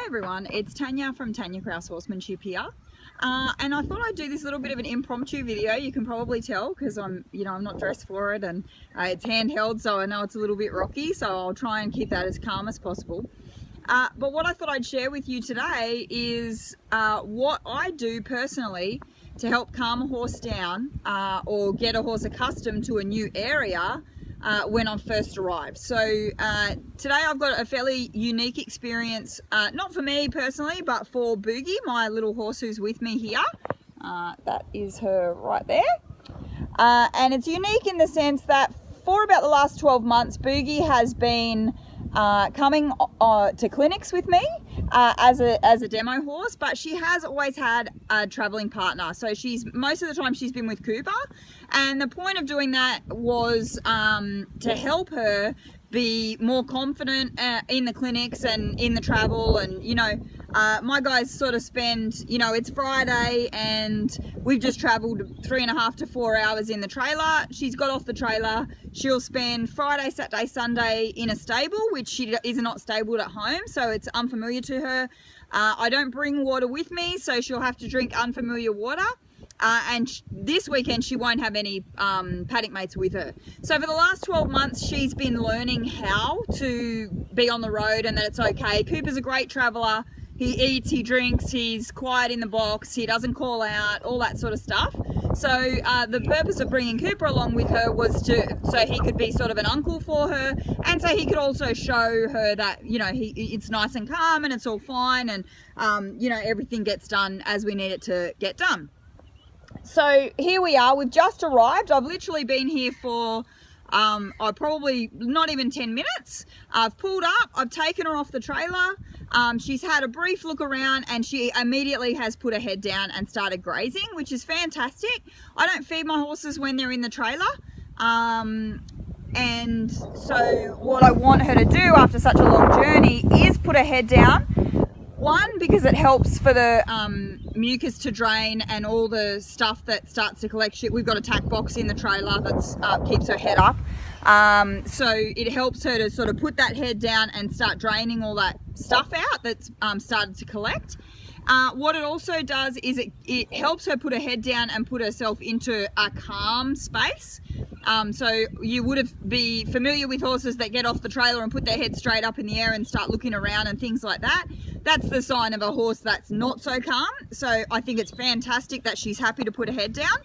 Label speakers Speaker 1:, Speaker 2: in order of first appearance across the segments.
Speaker 1: Hey everyone, it's Tanya from Tanya Kraus Horsemanship here. And I thought I'd do this little bit of an impromptu video. You can probably tell because I'm not dressed for it, and it's handheld, so I know it's a little bit rocky, so I'll try and keep that as calm as possible. But what I thought I'd share with you today is what I do personally to help calm a horse down or get a horse accustomed to a new area when I've first arrived. So today I've got a fairly unique experience, not for me personally, but for Boogie, my little horse who's with me here. That is her right there. And it's unique in the sense that for about the last 12 months, Boogie has been coming to clinics with me as a demo horse, but she has always had a traveling partner. So most of the time she's been with Cooper, and the point of doing that was to help her be more confident in the clinics and in the travel. And my guys sort of spend, it's Friday and we've just traveled 3.5 to 4 hours in the trailer. She's got off the trailer. She'll spend Friday, Saturday, Sunday in a stable, which she is not stabled at home, so it's unfamiliar to her. I don't bring water with me, so she'll have to drink unfamiliar water. And this weekend she won't have any paddock mates with her. So for the last 12 months she's been learning how to be on the road and that it's okay. Cooper's a great traveller. He eats, he drinks, he's quiet in the box, he doesn't call out, all that sort of stuff. So the purpose of bringing Cooper along with her was so he could be sort of an uncle for her, and so he could also show her that it's nice and calm and it's all fine, and everything gets done as we need it to get done. So here we are, we've just arrived. I've literally been here for probably not even 10 minutes. I've pulled up, I've taken her off the trailer. She's had a brief look around and she immediately has put her head down and started grazing, which is fantastic. I don't feed my horses when they're in the trailer. And so what I want her to do after such a long journey is put her head down. One, because it helps for the mucus to drain and all the stuff that starts to collect. We've got a tack box in the trailer that keeps her head up. So it helps her to sort of put that head down and start draining all that stuff out that's started to collect. What it also does is it helps her put her head down and put herself into a calm space. So you would be familiar with horses that get off the trailer and put their head straight up in the air and start looking around and things like that. That's the sign of a horse that's not so calm. So I think it's fantastic that she's happy to put her head down.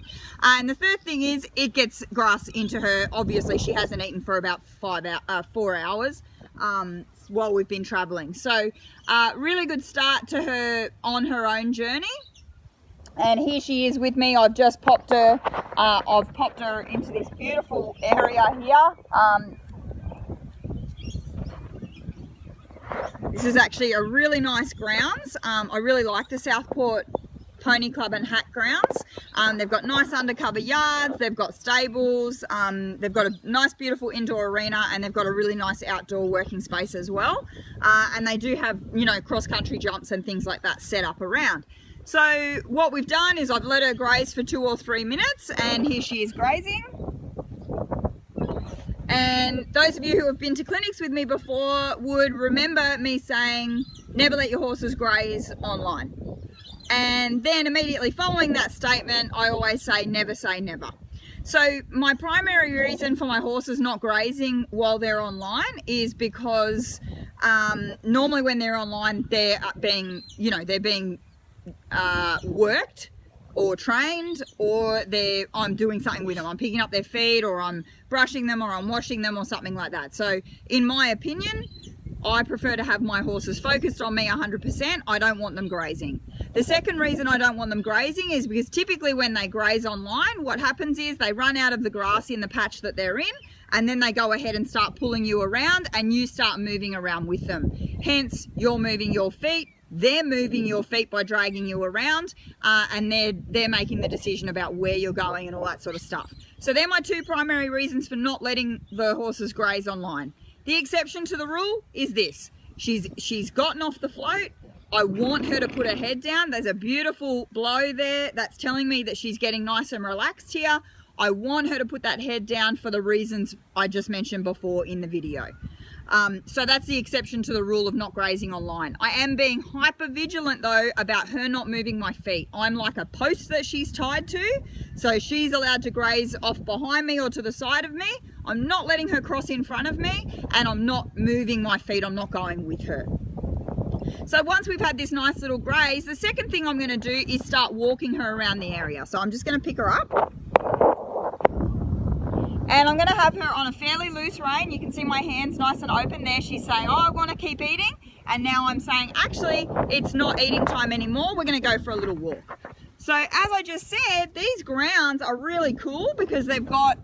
Speaker 1: And the third thing is it gets grass into her. Obviously she hasn't eaten for about 4 hours while we've been traveling. So really good start to her on her own journey. And here she is with me. I've just popped her. I've popped her into this beautiful area here. This is actually a really nice grounds. I really like the Southport Pony Club and Hack grounds. They've got nice undercover yards, they've got stables, they've got a nice beautiful indoor arena, and they've got a really nice outdoor working space as well. And they do have, cross-country jumps and things like that set up around. So what we've done is I've let her graze for 2 or 3 minutes, and here she is grazing. And those of you who have been to clinics with me before would remember me saying, never let your horses graze online. And then immediately following that statement, I always say never. So my primary reason for my horses not grazing while they're online is because normally when they're online, they're being worked or trained, or I'm doing something with them. I'm picking up their feed, or I'm brushing them, or I'm washing them, or something like that. So in my opinion, I prefer to have my horses focused on me 100%. I don't want them grazing. The second reason I don't want them grazing is because typically when they graze online, what happens is they run out of the grass in the patch that they're in, and then they go ahead and start pulling you around, and you start moving around with them. Hence, you're moving your feet, they're moving your feet by dragging you around, and they're making the decision about where you're going and all that sort of stuff. So they're my two primary reasons for not letting the horses graze online. The exception to the rule is this. She's gotten off the float. I want her to put her head down. There's a beautiful blow there that's telling me that she's getting nice and relaxed here. I want her to put that head down for the reasons I just mentioned before in the video. So that's the exception to the rule of not grazing on line. I am being hyper vigilant though about her not moving my feet. I'm like a post that she's tied to, so she's allowed to graze off behind me or to the side of me. I'm not letting her cross in front of me, and I'm not moving my feet. I'm not going with her. So once we've had this nice little graze, the second thing I'm going to do is start walking her around the area. So I'm just going to pick her up. And I'm going to have her on a fairly loose rein. You can see my hands nice and open there. She's saying, oh, I want to keep eating. And now I'm saying, actually, it's not eating time anymore. We're going to go for a little walk. So as I just said, these grounds are really cool because they've got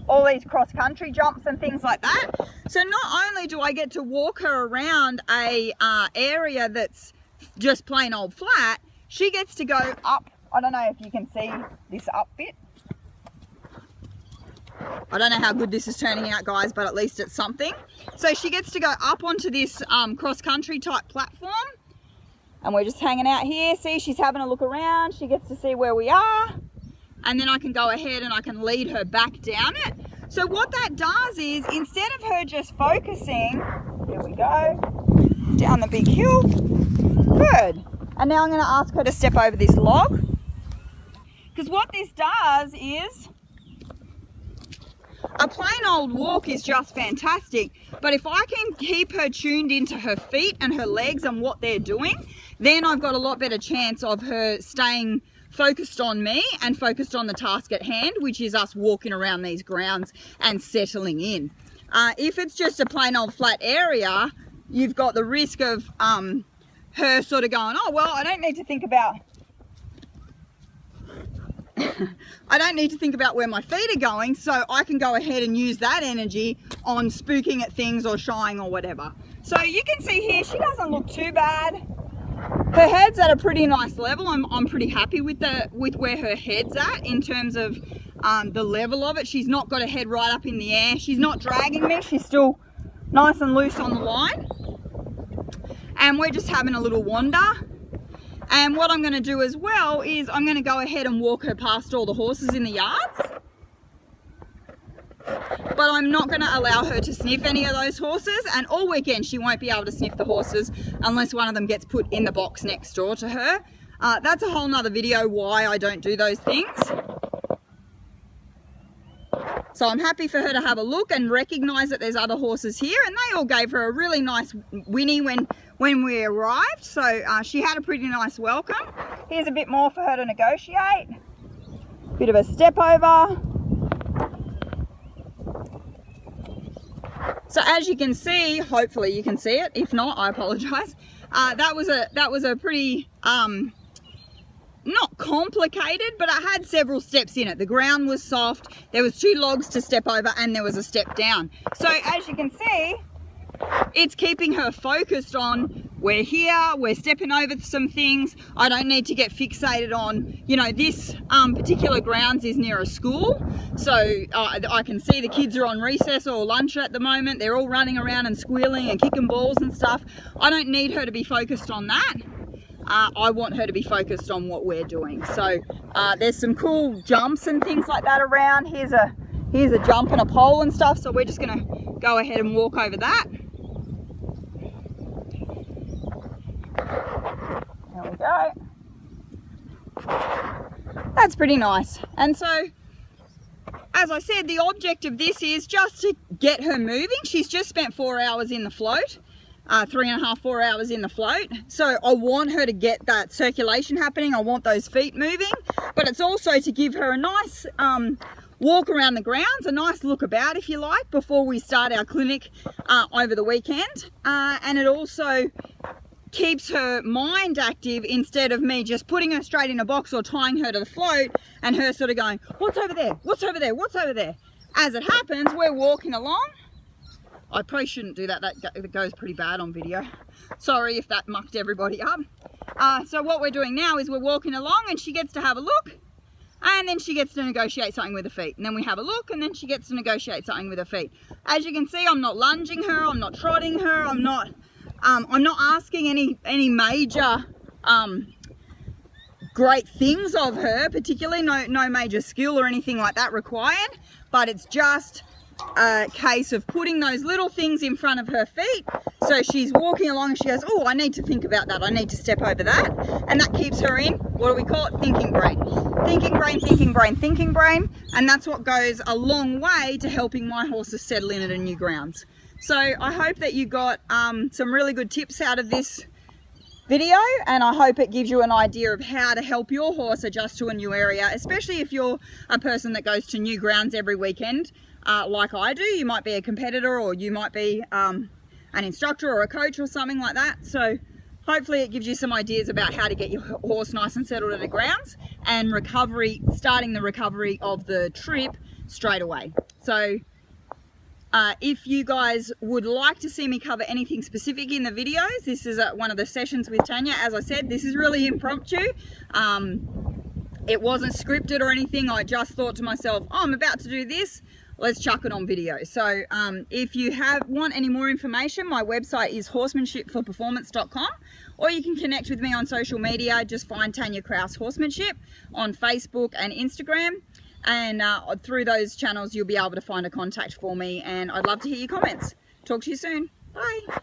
Speaker 1: all these cross-country jumps and things like that. So not only do I get to walk her around a area that's just plain old flat, she gets to go up. I don't know if you can see this up bit. I don't know how good this is turning out, guys, but at least it's something. So she gets to go up onto this cross-country type platform. And we're just hanging out here. See, she's having a look around. She gets to see where we are. And then I can go ahead and I can lead her back down it. So what that does is, instead of her just focusing, here we go, down the big hill. Good. And now I'm going to ask her to step over this log. Because what this does is, a plain old walk is just fantastic, but if I can keep her tuned into her feet and her legs and what they're doing, then I've got a lot better chance of her staying focused on me and focused on the task at hand, which is us walking around these grounds and settling in. If it's just a plain old flat area, you've got the risk of her sort of going, oh, well, I don't need to think about where my feet are going, so I can go ahead and use that energy on spooking at things or shying or whatever. So you can see here, she doesn't look too bad. Her head's at a pretty nice level. I'm pretty happy with where her head's at in terms of the level of it. She's not got her head right up in the air. She's not dragging me. She's still nice and loose on the line. And we're just having a little wander. And what I'm going to do as well is I'm going to go ahead and walk her past all the horses in the yards. But I'm not going to allow her to sniff any of those horses, and all weekend she won't be able to sniff the horses unless one of them gets put in the box next door to her. That's a whole nother video why I don't do those things. So I'm happy for her to have a look and recognise that there's other horses here, and they all gave her a really nice whinny when we arrived, so she had a pretty nice welcome. Here's a bit more for her to negotiate. Bit of a step over. So as you can see, hopefully you can see it. If not, I apologise. That was a pretty not complicated, but it had several steps in it. The ground was soft. There was 2 logs to step over, and there was a step down. So as you can see, it's keeping her focused on, we're here, we're stepping over some things. I don't need to get fixated on, you know, this particular grounds is near a school. So I can see the kids are on recess or lunch at the moment. They're all running around and squealing and kicking balls and stuff. I don't need her to be focused on that. I want her to be focused on what we're doing. So there's some cool jumps and things like that around. Here's a jump and a pole and stuff. So we're just going to go ahead and walk over that. There we go. That's pretty nice. And so, as I said, the object of this is just to get her moving. She's just spent 4 hours in the float. 3.5, 4 hours in the float. So I want her to get that circulation happening. I want those feet moving, but it's also to give her a nice walk around the grounds, a nice look about, if you like, before we start our clinic over the weekend. And it also keeps her mind active instead of me just putting her straight in a box or tying her to the float and her sort of going, what's over there? What's over there? What's over there? As it happens, we're walking along. I probably shouldn't do that. That goes pretty bad on video. Sorry if that mucked everybody up. So what we're doing now is we're walking along, and she gets to have a look, and then she gets to negotiate something with her feet. And then we have a look, and then she gets to negotiate something with her feet. As you can see, I'm not lunging her. I'm not trotting her. I'm not asking any major great things of her, particularly no major skill or anything like that required. But it's just a case of putting those little things in front of her feet. So she's walking along and she goes, oh, I need to think about that. I need to step over that. And that keeps her in, what do we call it? Thinking brain. Thinking brain, thinking brain, thinking brain. And that's what goes a long way to helping my horses settle in at a new grounds. So I hope that you got some really good tips out of this video, and I hope it gives you an idea of how to help your horse adjust to a new area, especially if you're a person that goes to new grounds every weekend like I do. You might be a competitor, or you might be an instructor or a coach or something like that. So hopefully it gives you some ideas about how to get your horse nice and settled at the grounds, and starting the recovery of the trip straight away. So if you guys would like to see me cover anything specific in the videos, this is one of the sessions with Tanya. As I said, this is really impromptu. It wasn't scripted or anything. I just thought to myself, oh, I'm about to do this, let's chuck it on video. So if you want any more information, my website is horsemanshipforperformance.com, or you can connect with me on social media. Just find Tanya Kraus Horsemanship on Facebook and Instagram. And through those channels you'll be able to find a contact for me, and I'd love to hear your comments. Talk to you soon. Bye.